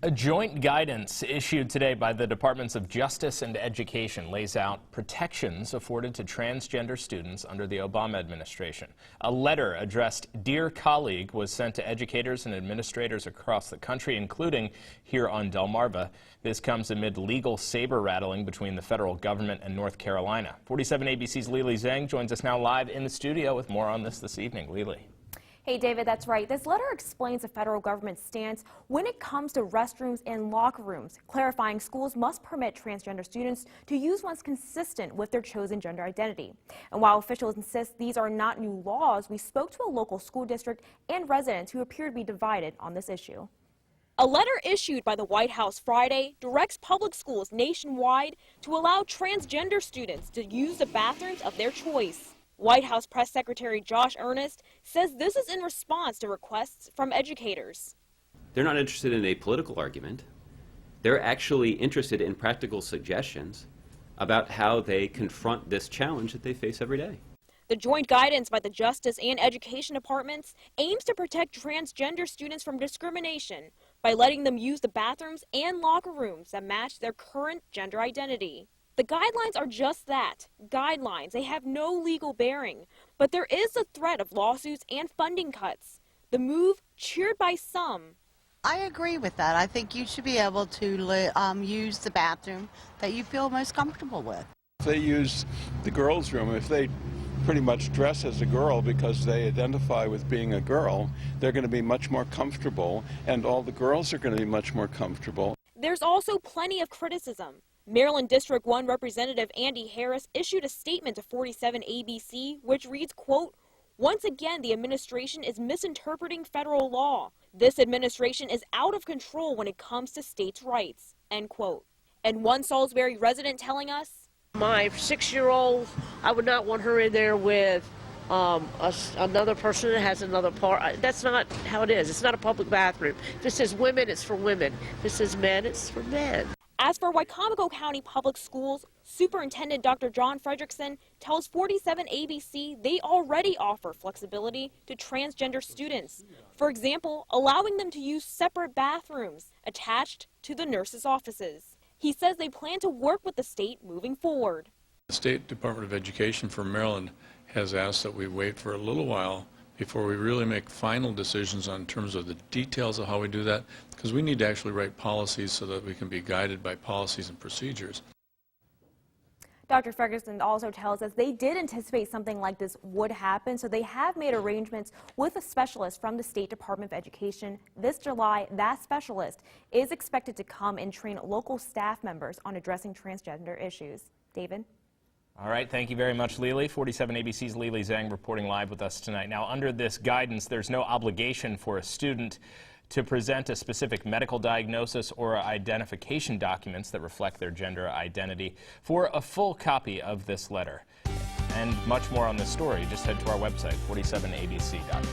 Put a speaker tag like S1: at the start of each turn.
S1: A joint guidance issued today by the Departments of Justice and Education lays out protections afforded to transgender students under the Obama administration. A letter addressed "Dear Colleague" was sent to educators and administrators across the country, including here on Delmarva. This comes amid legal saber-rattling between the federal government and North Carolina. 47 ABC's Lily Zhang joins us now live in the studio with more on this evening. Lily.
S2: Hey, David, that's right. This letter explains the federal government's stance when it comes to restrooms and locker rooms, clarifying schools must permit transgender students to use ones consistent with their chosen gender identity. And while officials insist these are not new laws, we spoke to a local school district and residents who appear to be divided on this issue. A letter issued by the White House Friday directs public schools nationwide to allow transgender students to use the bathrooms of their choice. White House Press Secretary Josh Earnest says this is in response to requests from educators.
S3: They're not interested in a political argument. They're actually interested in practical suggestions about how they confront this challenge that they face every day.
S2: The joint guidance by the Justice and Education Departments aims to protect transgender students from discrimination by letting them use the bathrooms and locker rooms that match their current gender identity. The guidelines are just that, guidelines. They have no legal bearing, but there is the threat of lawsuits and funding cuts. The move cheered by some.
S4: I agree with that. I think you should be able to use the bathroom that you feel most comfortable with.
S5: If they use the girls' room, if they pretty much dress as a girl because they identify with being a girl, they're going to be much more comfortable, and all the girls are going to be much more comfortable.
S2: There's also plenty of criticism. Maryland District 1 Representative Andy Harris issued a statement to 47 ABC, which reads, quote, "Once again, the administration is misinterpreting federal law. This administration is out of control when it comes to states' rights," end quote. And one Salisbury resident telling us,
S6: "My 6-year-old, I would not want her in there with another person that has another part. That's not how it is. It's not a public bathroom. If this is women, it's for women. If this is men, it's for men."
S2: As for Wycomico County Public Schools, Superintendent Dr. John Frederickson tells 47 ABC they already offer flexibility to transgender students. For example, allowing them to use separate bathrooms attached to the nurses' offices. He says they plan to work with the state moving forward.
S7: The State Department of Education for Maryland has asked that we wait for a little while before we really make final decisions on terms of the details of how we do that, because we need to actually write policies so that we can be guided by policies and procedures.
S2: Dr. Ferguson also tells us they did anticipate something like this would happen, so they have made arrangements with a specialist from the State Department of Education. This July, that specialist is expected to come and train local staff members on addressing transgender issues. David?
S1: All right, thank you very much, Lily. 47 ABC's Lily Zhang reporting live with us tonight. Now, under this guidance, there's no obligation for a student to present a specific medical diagnosis or identification documents that reflect their gender identity. For a full copy of this letter and much more on this story, just head to our website, 47abc.com.